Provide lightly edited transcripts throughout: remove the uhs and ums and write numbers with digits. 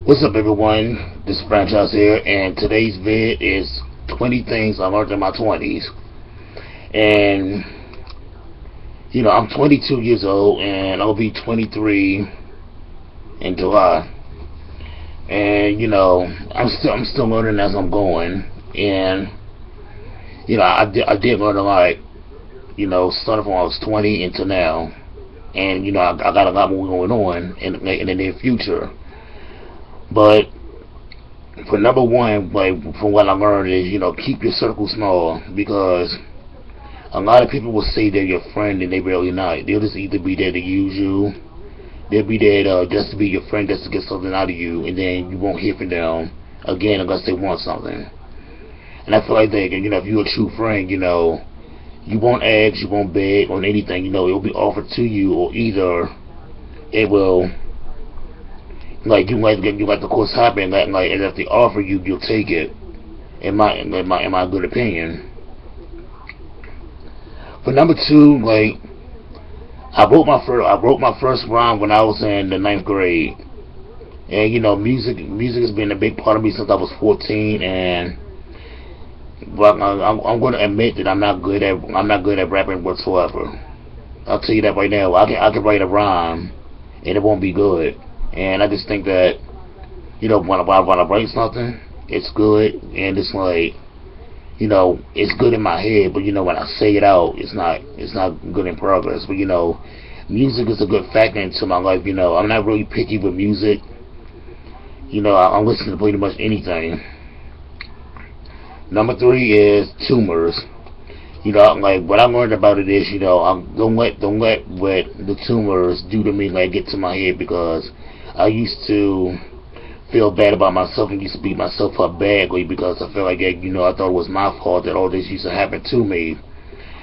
What's up, everyone? This is Franchise here, and today's vid is 20 things I learned in my 20s. And, I'm 22 years old, and I'll be 23 in July. And, I'm still learning as I'm going. And, I did learn a lot, starting from when I was 20 until now. And, I got a lot more going on in the near future. But for number one, like from what I learned is, keep your circle small, because a lot of people will say they're your friend and they really not. They'll just either be there to use you, they'll be there just to be your friend, just to get something out of you, and then you won't hear from them again unless they want something. And I feel like that, if you're a true friend, you won't ask, you won't beg on anything. It'll be offered to you, or either it will. Like you let the course happen, and if they offer you, you'll take it. In my good opinion. For number two, I wrote my first rhyme when I was in the ninth grade, and music has been a big part of me since I was 14. And I'm going to admit that I'm not good at rapping whatsoever. I'll tell you that right now. I can write a rhyme, and it won't be good. And I just think that, when I write something, it's good, and it's it's good in my head, but when I say it out, it's not good in progress. But music is a good factor into my life. I'm not really picky with music. I'm listening to pretty much anything. Number three is tumors. What I learned about it is, don't let what the tumors do to me, get to my head, because I used to feel bad about myself and used to beat myself up badly, because I felt like that, I thought it was my fault that all this used to happen to me.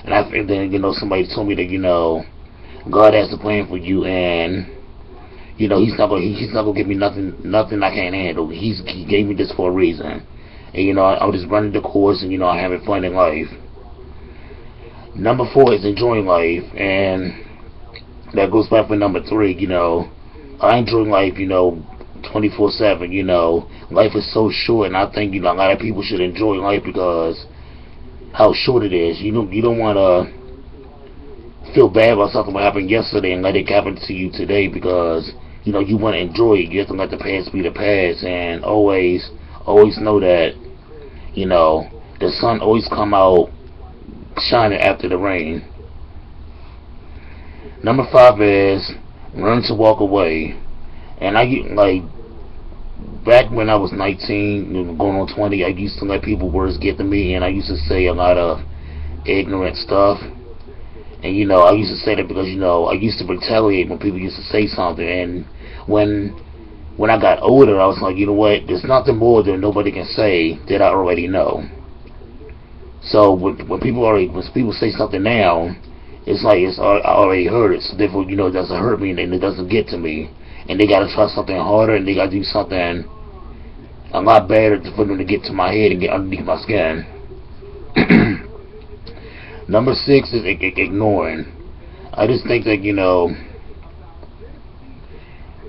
And then, somebody told me that, God has a plan for you, and, he's not gonna give me nothing I can't handle. He gave me this for a reason. And, I'm just running the course, and, I'm having fun in life. Number four is enjoying life, and that goes back for number three. I enjoy life, 24/7. Life is so short, and I think, a lot of people should enjoy life because how short it is. You don't want to feel bad about something that happened yesterday and let it happen to you today, because you want to enjoy it. You have to let the past be the past, and always know that the sun always come out shining after the rain. Number five is learn to walk away. And back when I was 19, going on 20, I used to let people words get to me, and I used to say a lot of ignorant stuff. And I used to say that because I used to retaliate when people used to say something. And when I got older, I was like, you know what? There's nothing more that nobody can say that I already know. So when people say something now, it's like I already heard it. So therefore, it doesn't hurt me, and it doesn't get to me. And they gotta try something harder, and they gotta do something a lot better for them to get to my head and get underneath my skin. Number six is ignoring. I just think that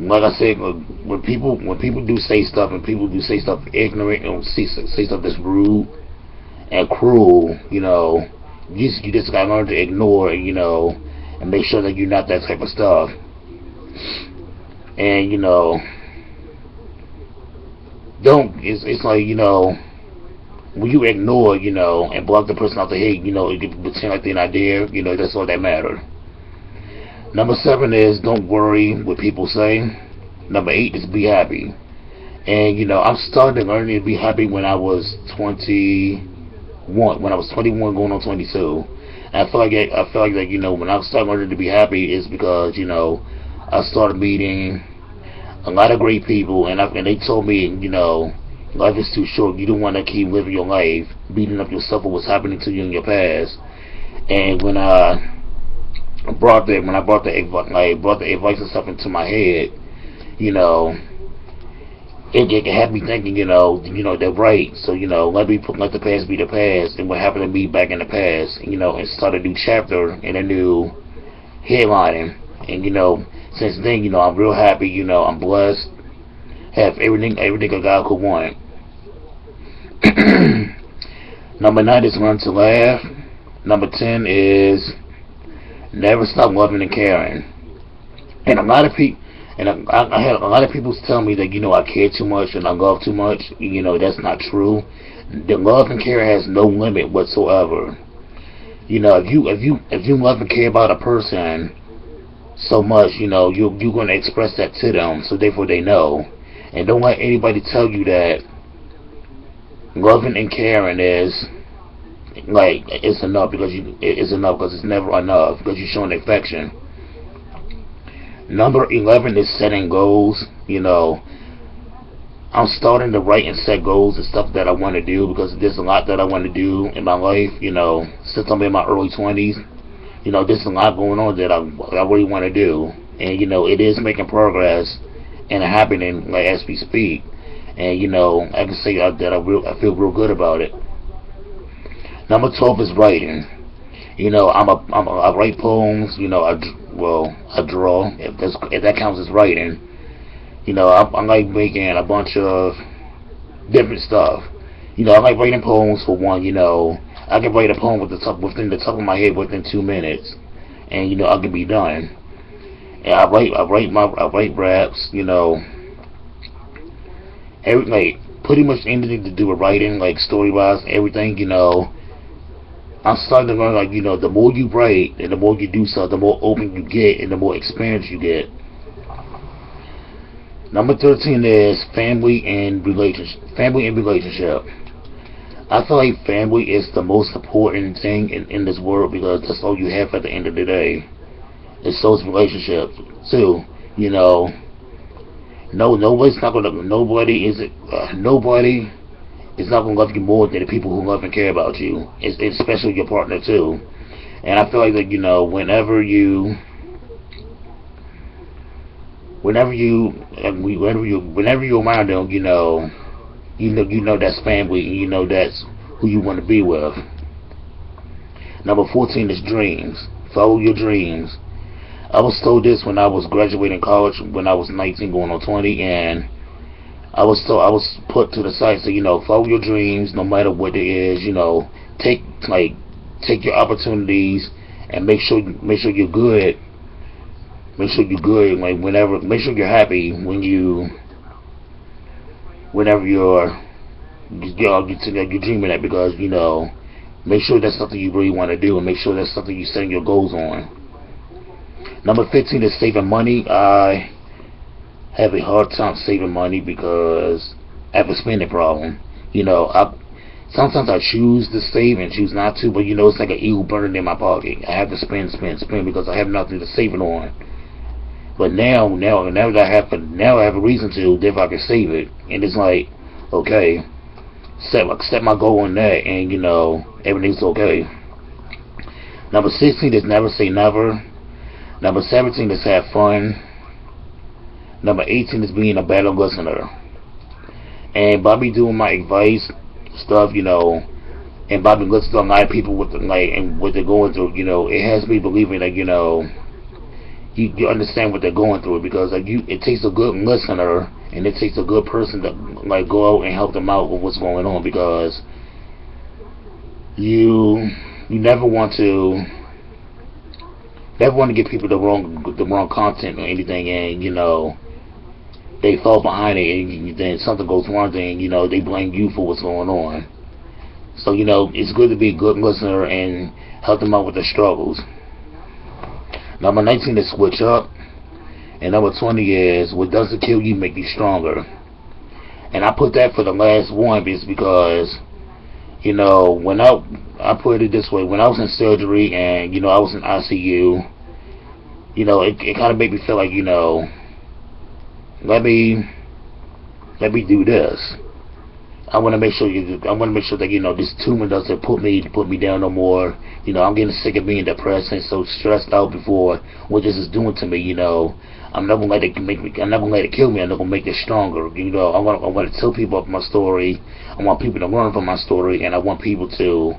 like I said, when people do say stuff, and people do say stuff ignorant, and say stuff that's rude and cruel, you just gotta learn to ignore, and make sure that you're not that type of stuff. And it's like, when you ignore, and block the person out the head, you can pretend like they're not there. That's all that matters. Number seven is don't worry what people say. Number eight is be happy. And I'm starting to learn to be happy when I was 21. When I was 21, going on 22. And I feel like when I started learning to be happy, is because I started meeting a lot of great people, and they told me, life is too short. You don't want to keep living your life beating up yourself for what's happening to you in your past. And when I brought the advice and stuff into my head, it had me thinking, they're right. So, let the past be the past, and what happened to me back in the past, and start a new chapter and a new headline. And, since then, I'm real happy, I'm blessed. Have everything a guy could want. Number 9 is learn to laugh. Number 10 is never stop loving and caring. And a lot of people, and I had a lot of people tell me that I care too much and I love too much. That's not true. The love and care has no limit whatsoever. If you love and care about a person so much, you're gonna express that to them, so therefore they know. And don't let anybody tell you that loving and caring is like it's enough, because it's never enough, because you're showing affection. Number 11 is setting goals. I'm starting to write and set goals and stuff that I want to do, because there's a lot that I want to do in my life. Since I'm in my early 20s, there's a lot going on that I really want to do, and it is making progress and happening like as we speak. And I can say that I feel real good about it. Number 12 is writing. I write poems. I draw, if that counts as writing. I like making a bunch of different stuff. I like writing poems for one. I can write a poem within the top of my head within 2 minutes, and I can be done. And I write raps. Pretty much anything to do with writing, like story wise, everything. I'm starting to learn, the more you write and the more you do stuff, the more open you get and the more experience you get. Number 13 is family and relationship. I feel like family is the most important thing in this world, because that's all you have at the end of the day. It's those relationships too. Nobody is not gonna love you more than the people who love and care about you. It's especially your partner too. And I feel like that whenever you're around them, that's family, and that's who you want to be with. Number 14 is dreams. Follow your dreams. I was told this when I was graduating college, when I was 19 going on 20, and I was put to the side, so follow your dreams no matter what it is. Take your opportunities, and make sure you're good. Make sure you're good. Make sure you're happy whenever you're dreaming that, because make sure that's something you really want to do, and make sure that's something you're setting your goals on. Number 15 is saving money. I have a hard time saving money because I have a spending problem. Sometimes I choose to save and choose not to, but it's like an eel burning in my pocket. I have to spend because I have nothing to save it on. But now that I have a reason to, therefore I can save it, and it's like, okay, set my goal on that, and everything's okay. Number 16 is never say never. Number 17 is have fun. Number 18 is being a better listener. And by me doing my advice stuff, and by me listening to a lot of people with and what they're going through, it has me believing that you understand what they're going through, because it takes a good listener, and it takes a good person to go out and help them out with what's going on, because you never want to give people the wrong content or anything, and they fall behind it, and then something goes wrong, then they blame you for what's going on. So it's good to be a good listener and help them out with their struggles. Number 19 is switch up, and number 20 is what doesn't kill you make you stronger. And I put that for the last one, because when I put it this way, when I was in surgery and I was in ICU, it kind of made me feel like let me do this. I want to make sure that this tumor doesn't put me down no more. I'm getting sick of being depressed and so stressed out before what this is doing to me. I'm not gonna let it kill me. I'm not gonna make it stronger. I want to tell people about my story. I want people to learn from my story, and I want people to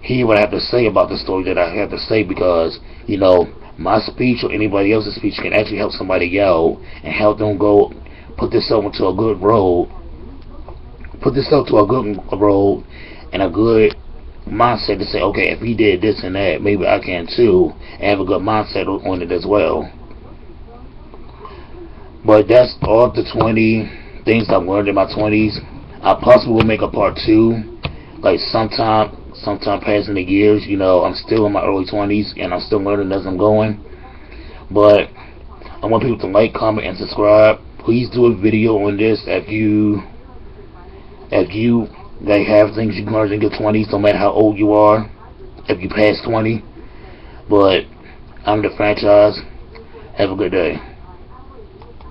hear what I have to say about the story that I have to say, because my speech or anybody else's speech can actually help somebody out and help them go put yourself into a good road, put yourself to a good road and a good mindset to say, okay, if he did this and that, maybe I can too, and have a good mindset on it as well. But that's all the 20 things I learned in my 20s. I possibly will make a part 2, like sometime passing the years. You know, I'm still in my early 20s and I'm still learning as I'm going. But I want people to like, comment, and subscribe. Please do a video on this if you like have things you learned in your 20s, no matter how old you are, if you pass 20. But I'm the franchise. Have a good day.